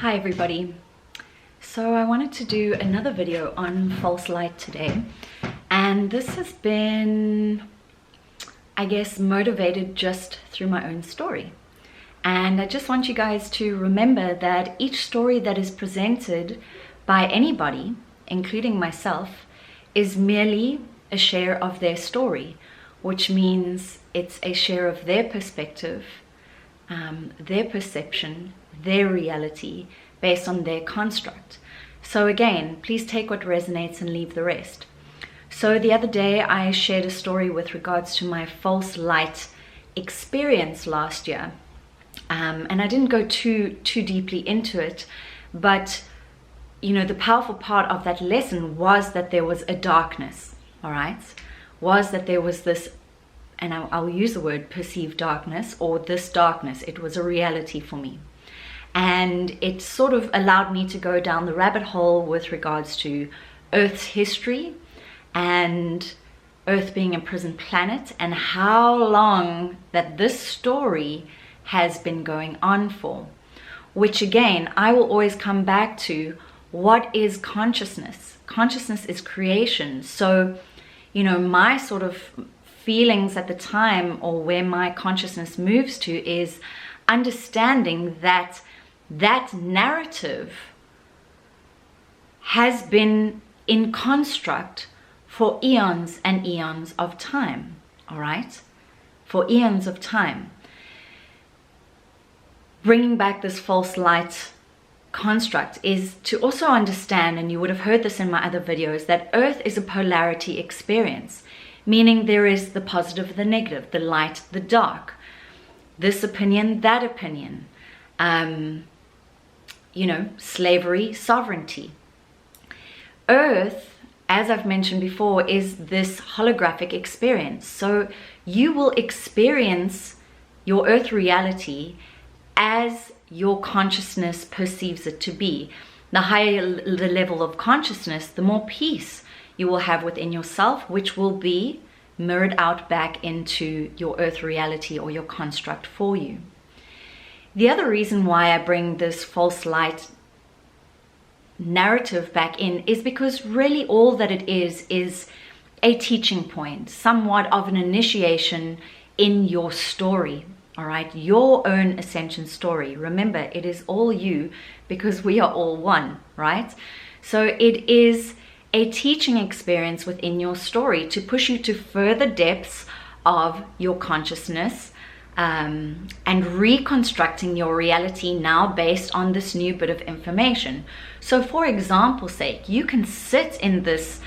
Hi everybody. So I wanted to do another video on false light today, and this has been, I guess, motivated just through my own story. And I just want you guys to remember that each story that is presented by anybody, including myself, is merely a share of their story, which means it's a share of their perspective, their perception, their reality based on their construct. So again, please take what resonates and leave the rest. So the other day I shared a story with regards to my false light experience last year, and I didn't go too deeply into it, but you know, the powerful part of that lesson was that there was a darkness, all right? Was that there was this, and I'll use the word perceived darkness, or this darkness. It was a reality for me. And it sort of allowed me to go down the rabbit hole with regards to Earth's history and Earth being a prison planet, and how long that this story has been going on for. Which again, I will always come back to, what is consciousness? Consciousness is creation. So, you know, my sort of feelings at the time, or where my consciousness moves to, is understanding that that narrative has been in construct for eons and eons of time, all right? For eons of time. Bringing back this false light construct is to also understand, and you would have heard this in my other videos, that Earth is a polarity experience, meaning there is the positive, the negative, the light, the dark, this opinion, that opinion, you know, slavery, sovereignty. Earth, as I've mentioned before, is this holographic experience. So you will experience your Earth reality as your consciousness perceives it to be. The higher the level of consciousness, the more peace you will have within yourself, which will be mirrored out back into your Earth reality or your construct for you. The other reason why I bring this false light narrative back in is because really all that it is a teaching point, somewhat of an initiation in your story, all right? Your own ascension story. Remember, it is all you, because we are all one, right? So it is a teaching experience within your story to push you to further depths of your consciousness, and reconstructing your reality now based on this new bit of information. So for example's sake, you can sit in this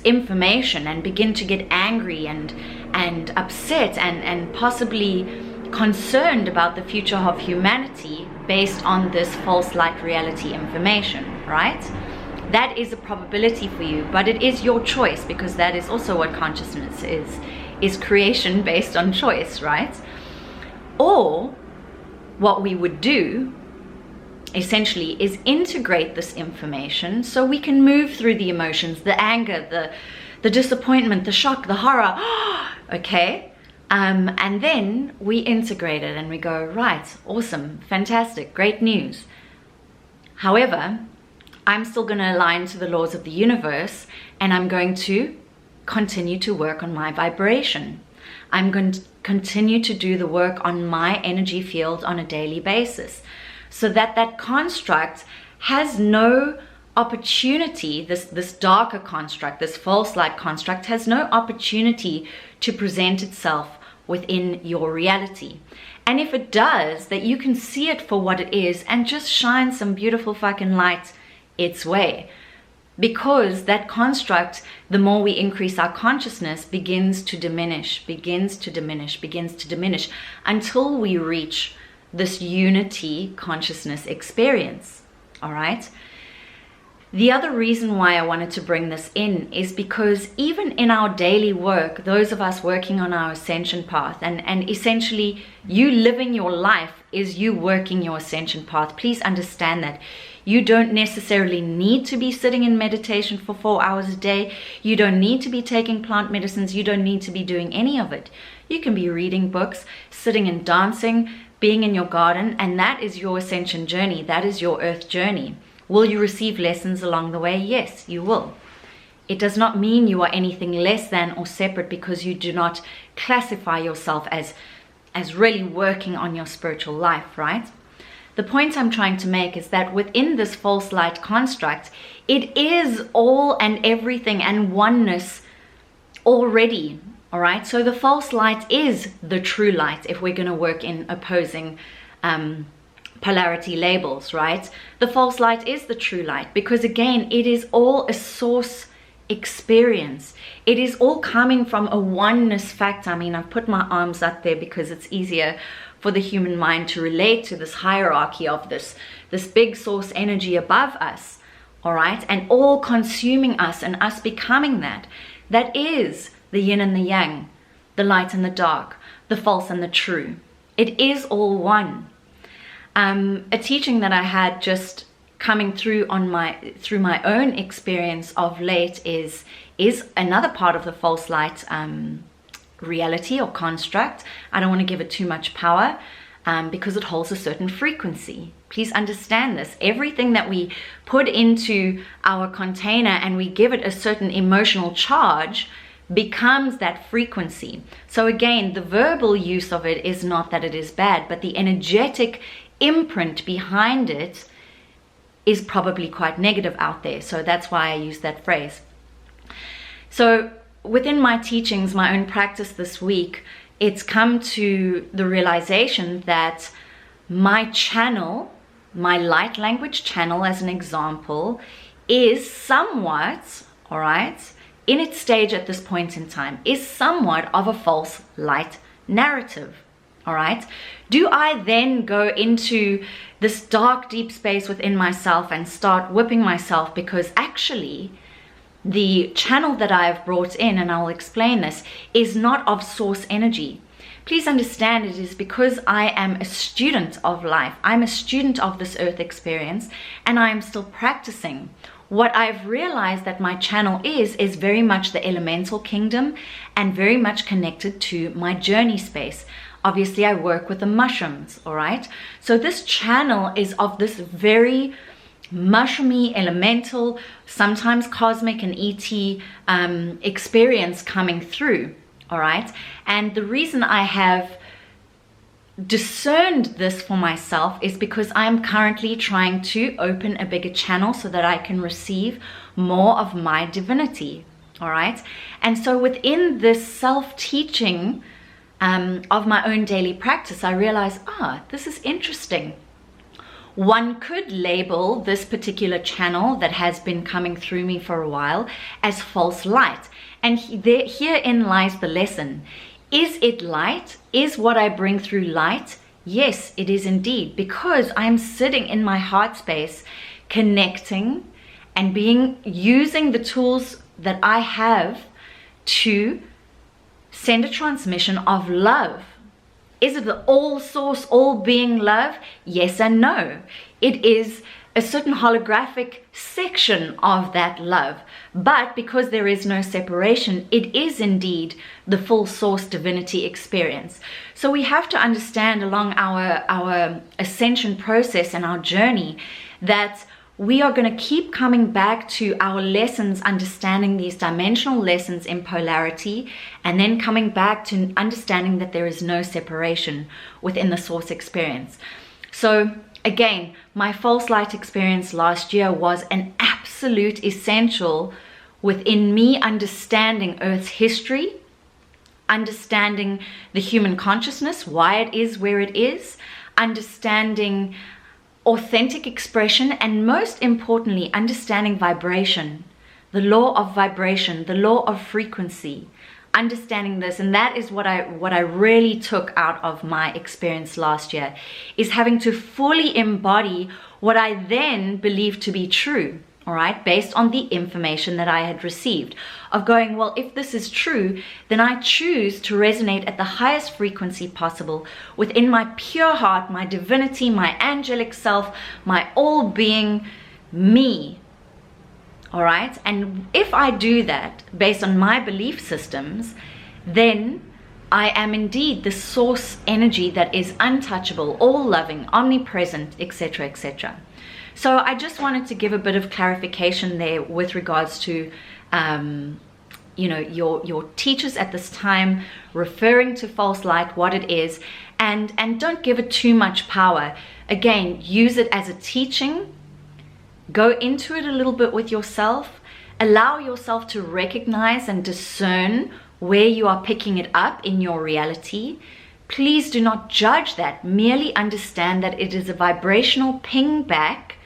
information and begin to get angry and upset and possibly concerned about the future of humanity based on this false light reality information, right? That is a probability for you, but it is your choice, because that is also what consciousness is creation based on choice, right? Or what we would do essentially is integrate this information so we can move through the emotions, the anger, the disappointment, the shock, the horror, okay? And then we integrate it and we go, right, awesome, fantastic, great news. However, I'm still going to align to the laws of the universe, and I'm going to continue to work on my vibration. I'm going to continue to do the work on my energy field on a daily basis, so that that construct has no opportunity, this darker construct, this false light construct, has no opportunity to present itself within your reality. And if it does, that you can see it for what it is and just shine some beautiful fucking light its way. Because that construct, the more we increase our consciousness, begins to diminish until we reach this unity consciousness experience, all right? The other reason why I wanted to bring this in is because even in our daily work, those of us working on our ascension path, and essentially you living your life is you working your ascension path. Please understand that. You don't necessarily need to be sitting in meditation for 4 hours a day. You don't need to be taking plant medicines. You don't need to be doing any of it. You can be reading books, sitting and dancing, being in your garden, and that is your ascension journey. That is your earth journey. Will you receive lessons along the way? Yes, you will. It does not mean you are anything less than or separate because you do not classify yourself as really working on your spiritual life, right? The point I'm trying to make is that within this false light construct, it is all and everything and oneness already, all right? So the false light is the true light if we're going to work in opposing polarity labels, right? The false light is the true light because, again, it is all a source experience. It is all coming from a oneness factor. I mean, I've put my arms up there because it's easier for the human mind to relate to this hierarchy of this big source energy above us, all right, and all consuming us and us becoming that. That is the yin and the yang, the light and the dark, the false and the true. It is all one. A teaching that I had just coming through through my own experience of late is another part of the false light reality or construct. I don't want to give it too much power because it holds a certain frequency. Please understand this. Everything that we put into our container and we give it a certain emotional charge becomes that frequency. So again, the verbal use of it is not that it is bad, but the energetic imprint behind it is probably quite negative out there. So that's why I use that phrase. So within my teachings, my own practice this week, it's come to the realization that my channel, my light language channel as an example, is somewhat, all right, in its stage at this point in time, is somewhat of a false light narrative. All right. Do I then go into this dark, deep space within myself and start whipping myself because actually the channel that I have brought in, and I'll explain this, is not of source energy? Please understand it is because I am a student of life. I'm a student of this earth experience and I am still practicing. What I've realized that my channel is very much the elemental kingdom and very much connected to my journey space. Obviously, I work with the mushrooms, all right? So this channel is of this very mushroomy, elemental, sometimes cosmic and ET experience coming through, all right? And the reason I have discerned this for myself is because I'm currently trying to open a bigger channel so that I can receive more of my divinity, all right? And so within this self-teaching of my own daily practice, I realized, this is interesting. One could label this particular channel that has been coming through me for a while as false light. And herein lies the lesson. Is it light? Is what I bring through light? Yes, it is indeed, because I'm sitting in my heart space, connecting and using the tools that I have to send a transmission of love. Is it the all source, all being love? Yes and no. It is a certain holographic section of that love. But because there is no separation, it is indeed the full source divinity experience. So we have to understand along our ascension process and our journey that we are going to keep coming back to our lessons, understanding these dimensional lessons in polarity, and then coming back to understanding that there is no separation within the source experience. So again, my false light experience last year was an absolute essential within me understanding Earth's history, understanding the human consciousness, why it is where it is, understanding authentic expression, and most importantly, understanding vibration, the law of vibration, the law of frequency, understanding this. And that is what I really took out of my experience last year, is having to fully embody what I then believed to be true, all right, based on the information that I had received, of going, well, if this is true, then I choose to resonate at the highest frequency possible within my pure heart, my divinity, my angelic self, my all-being me, all right? And if I do that based on my belief systems, then I am indeed the source energy that is untouchable, all-loving, omnipresent, etc., etc. So I just wanted to give a bit of clarification there with regards to your teachers at this time referring to false light, what it is, and don't give it too much power. Again, use it as a teaching. Go into it a little bit with yourself. Allow yourself to recognize and discern where you are picking it up in your reality. Please do not judge that. Merely understand that it is a vibrational ping back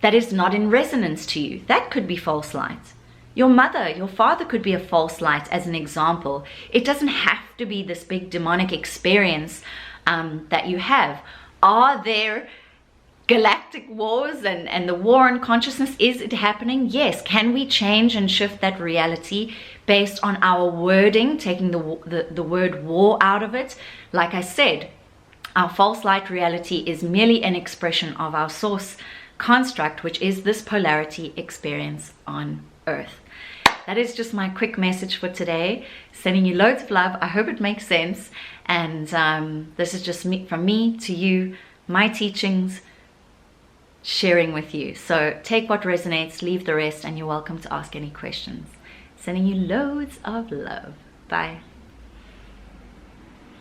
that is not in resonance to you. That could be false light. Your mother, your father could be a false light, as an example. It doesn't have to be this big demonic experience that you have. Are there galactic wars and the war on consciousness? Is it happening? Yes. Can we change and shift that reality based on our wording, taking the word war out of it? Like I said, our false light reality is merely an expression of our source construct, which is this polarity experience on Earth. That is just my quick message for today. Sending you loads of love. I hope it makes sense. And this is just from me to you, my teachings, sharing with you. So take what resonates, leave the rest, and you're welcome to ask any questions. Sending you loads of love. Bye.